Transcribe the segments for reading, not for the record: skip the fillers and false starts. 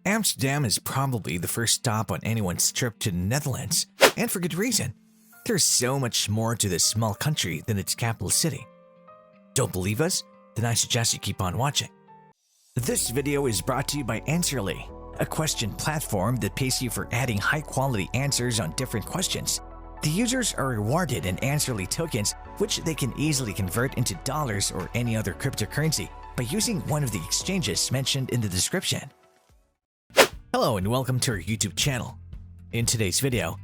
Amsterdam is probably the first stop on anyone's trip to the Netherlands, and for good reason. There's so much more to this small country than its capital city. Don't believe us? Then I suggest you keep on watching. This video is brought to you by Answerly, a question platform that pays you for adding high-quality answers on different questions. The users are rewarded in Answerly tokens, which they can easily convert into dollars or any other cryptocurrency by using one of the exchanges mentioned in the description. Hello and welcome to our YouTube channel. In today's video,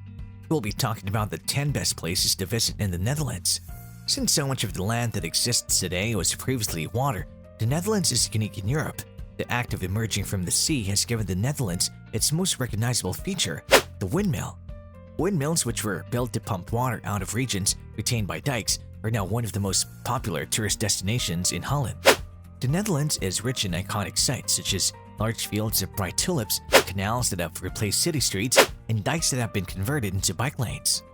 we'll be talking about the 10 best places to visit in the Netherlands. Since so much of the land that exists today was previously water, the Netherlands is unique in Europe. The act of emerging from the sea has given the Netherlands its most recognizable feature, the windmill. Windmills, which were built to pump water out of regions retained by dikes, are now one of the most popular tourist destinations in Holland. The Netherlands is rich in iconic sites such as large fields of bright tulips, canals that have replaced city streets, and dikes that have been converted into bike lanes.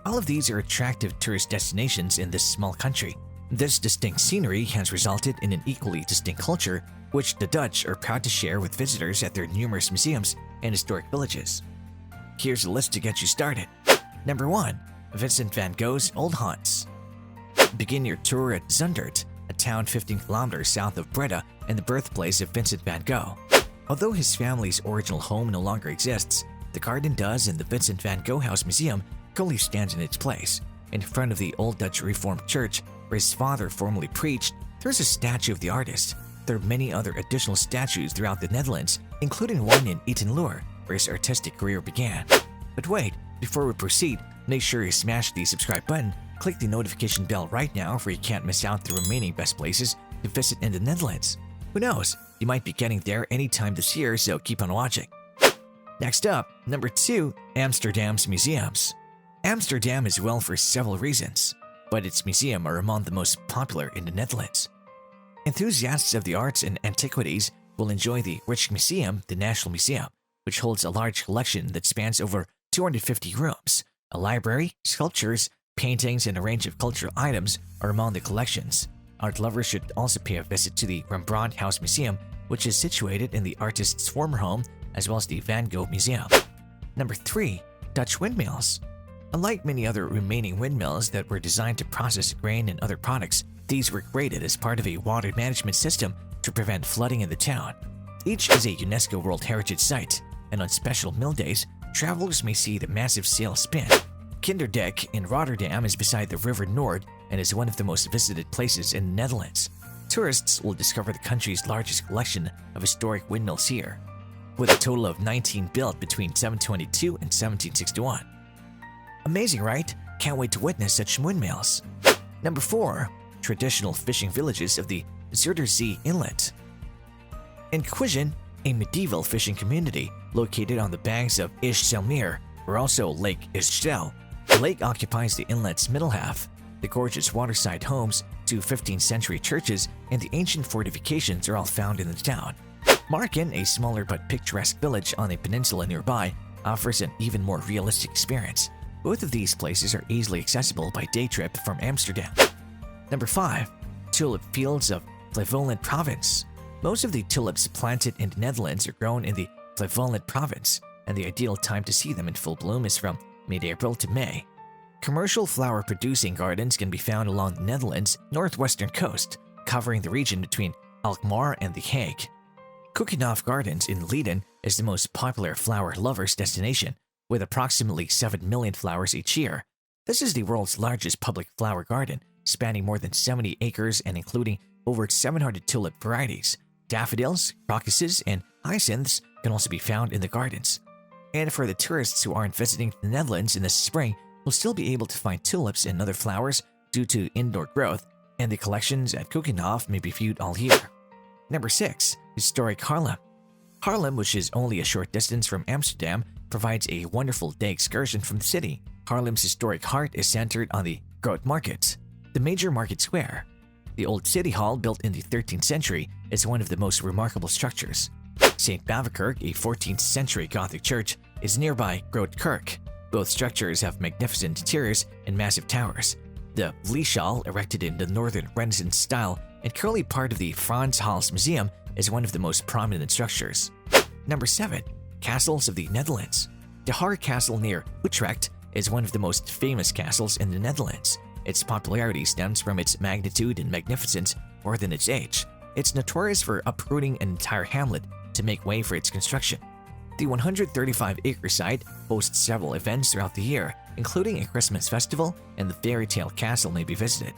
All of these are attractive tourist destinations in this small country. This distinct scenery has resulted in an equally distinct culture, which the Dutch are proud to share with visitors at their numerous museums and historic villages. Here's a list to get you started. Number 1. Vincent van Gogh's Old Haunts. Begin your tour at Zundert, a town 15 kilometers south of Breda and the birthplace of Vincent van Gogh. Although his family's original home no longer exists, the garden does, and the Vincent van Gogh House Museum currently stands in its place. In front of the Old Dutch Reformed Church, where his father formerly preached, there's a statue of the artist. There are many other additional statues throughout the Netherlands, including one in Etten-Leur, where his artistic career began. But wait, before we proceed, make sure you smash the subscribe button, click the notification bell right now for you can't miss out the remaining best places to visit in the Netherlands. Who knows, you might be getting there anytime this year, so keep on watching. Next up, number 2, Amsterdam's museums. Amsterdam is well for several reasons, but its museums are among the most popular in the Netherlands. Enthusiasts of the arts and antiquities will enjoy the Rijksmuseum, the National Museum, which holds a large collection that spans over 250 rooms. A library, sculptures, paintings, and a range of cultural items are among the collections. Art lovers should also pay a visit to the Rembrandt House Museum, which is situated in the artist's former home, as well as the Van Gogh Museum. Number 3. Dutch windmills. Unlike many other remaining windmills that were designed to process grain and other products, these were created as part of a water management system to prevent flooding in the town. Each is a UNESCO World Heritage Site, and on special mill days, travelers may see the massive sail spin. Kinderdijk in Rotterdam is beside the River Nord and is one of the most visited places in the Netherlands. Tourists will discover the country's largest collection of historic windmills here, with a total of 19 built between 722 and 1761. Amazing, right? Can't wait to witness such windmills. Number 4. Traditional fishing villages of the Zuiderzee Inlet. In Quizzen, a medieval fishing community located on the banks of IJsselmeer, or also Lake IJssel. The lake occupies the inlet's middle half. The gorgeous waterside homes, 2 15th century churches, and the ancient fortifications are all found in the town. Marken, a smaller but picturesque village on a peninsula nearby, offers an even more realistic experience. Both of these places are easily accessible by day trip from Amsterdam. Number 5. Tulip fields of FLEVOLAND province. Most of the tulips planted in the Netherlands are grown in the FLEVOLAND province, and the ideal time to see them in full bloom is from mid-April to May. Commercial flower-producing gardens can be found along the Netherlands' northwestern coast, covering the region between Alkmaar and The Hague. Keukenhof Gardens in Leiden is the most popular flower lovers destination, with approximately 7 million flowers each year. This is the world's largest public flower garden, spanning more than 70 acres and including over 700 tulip varieties. Daffodils, crocuses, and hyacinths can also be found in the gardens. And for the tourists who aren't visiting the Netherlands in the spring, will still be able to find tulips and other flowers due to indoor growth, and the collections at Keukenhof may be viewed all year. Number 6. Historic Haarlem. Haarlem, which is only a short distance from Amsterdam, provides a wonderful day excursion from the city. Haarlem's historic heart is centered on the Groot Markt, the major market square. The old city hall, built in the 13th century, is one of the most remarkable structures. St. Bavikerk, a 14th century Gothic church, is nearby Groot Kerk. Both structures have magnificent interiors and massive towers. The Vlieshal, erected in the Northern Renaissance style and currently part of the Frans Hals Museum, is one of the most prominent structures. Number 7. Castles of the Netherlands. The Haag Castle near Utrecht is one of the most famous castles in the Netherlands. Its popularity stems from its magnitude and magnificence more than its age. It's notorious for uprooting an entire hamlet to make way for its construction. The 135-acre site hosts several events throughout the year, including a Christmas festival, and the fairy tale castle may be visited.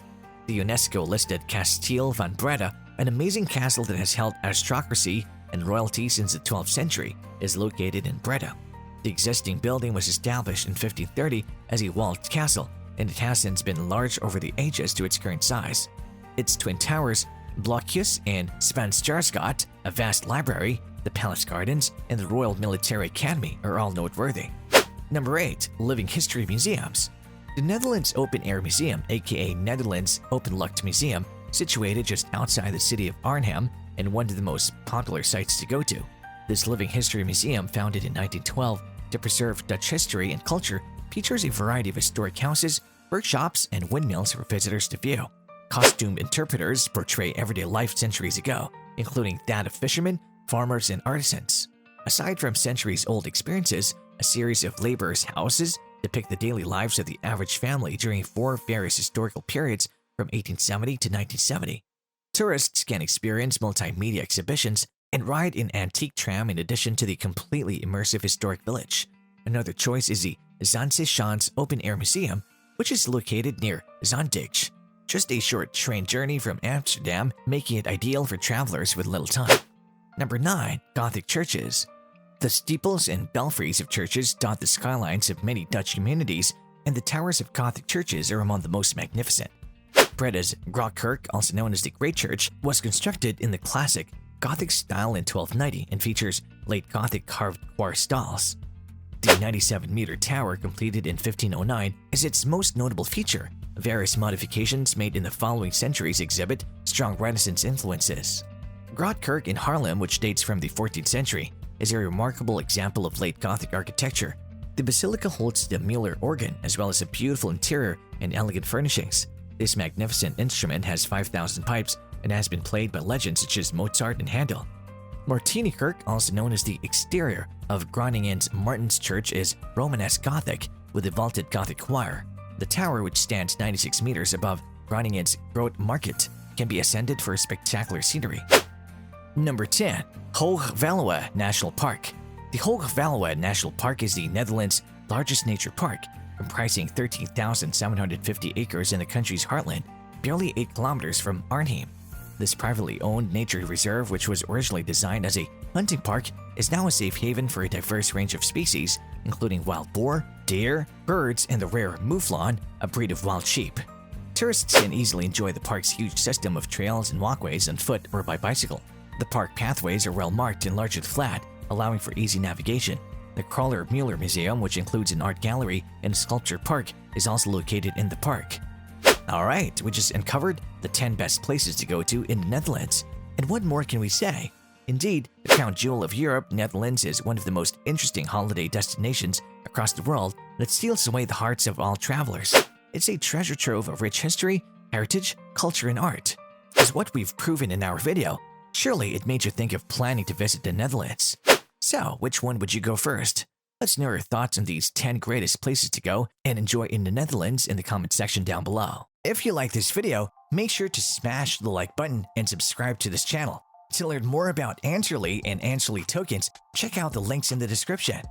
The UNESCO-listed Kasteel van Breda, an amazing castle that has held aristocracy and royalty since the 12th century, is located in Breda. The existing building was established in 1530 as a walled castle, and it has since been enlarged over the ages to its current size. Its twin towers, Blokhuis and Spansjarsgat, a vast library, the Palace Gardens, and the Royal Military Academy are all noteworthy. Number 8. Living History Museums. The Netherlands Open Air Museum, aka Netherlands Openlucht Museum, situated just outside the city of Arnhem and one of the most popular sites to go to. This living history museum, founded in 1912 to preserve Dutch history and culture, features a variety of historic houses, workshops, and windmills for visitors to view. Costume interpreters portray everyday life centuries ago, including that of fishermen, farmers, and artisans. Aside from centuries-old experiences, a series of laborers' houses depict the daily lives of the average family during 4 various historical periods from 1870 to 1970. Tourists can experience multimedia exhibitions and ride an antique tram in addition to the completely immersive historic village. Another choice is the Zandse Open Air Museum, which is located near Zandijk, just a short train journey from Amsterdam, making it ideal for travelers with little time. Number 9. Gothic Churches. The steeples and belfries of churches dot the skylines of many Dutch communities, and the towers of Gothic churches are among the most magnificent. Breda's Grootkirk, also known as the Great Church, was constructed in the classic Gothic style in 1290 and features late Gothic carved choir stalls. The 97-meter tower, completed in 1509, is its most notable feature. Various modifications made in the following centuries exhibit strong Renaissance influences. Grootkirk in Haarlem, which dates from the 14th century, is a remarkable example of late Gothic architecture. The basilica holds the Mueller organ, as well as a beautiful interior and elegant furnishings. This magnificent instrument has 5,000 pipes and has been played by legends such as Mozart and Handel. Martinikerk, also known as the exterior of Groningen's Martens Church, is Romanesque Gothic with a vaulted Gothic choir. The tower, which stands 96 meters above Groningen's Groot Market, can be ascended for spectacular scenery. Number 10. Hoogvaluwe National Park. The Hoogvaluwe National Park is the Netherlands' largest nature park, comprising 13,750 acres in the country's heartland, barely 8 kilometers from Arnhem. This privately owned nature reserve, which was originally designed as a hunting park, is now a safe haven for a diverse range of species, including wild boar, deer, birds, and the rare mouflon, a breed of wild sheep. Tourists can easily enjoy the park's huge system of trails and walkways on foot or by bicycle. The park pathways are well marked and largely flat, allowing for easy navigation. The Kröller-Müller Museum, which includes an art gallery and sculpture park, is also located in the park. Alright, we just uncovered the 10 best places to go to in the Netherlands. And what more can we say? Indeed, the crown jewel of Europe, Netherlands is one of the most interesting holiday destinations across the world that steals away the hearts of all travelers. It's a treasure trove of rich history, heritage, culture, and art. As what we've proven in our video, surely it made you think of planning to visit the Netherlands. So, which one would you go first? Let's know your thoughts on these 10 greatest places to go and enjoy in the Netherlands in the comment section down below. If you like this video, make sure to smash the like button and subscribe to this channel. To learn more about Anserly and Anserly tokens, check out the links in the description.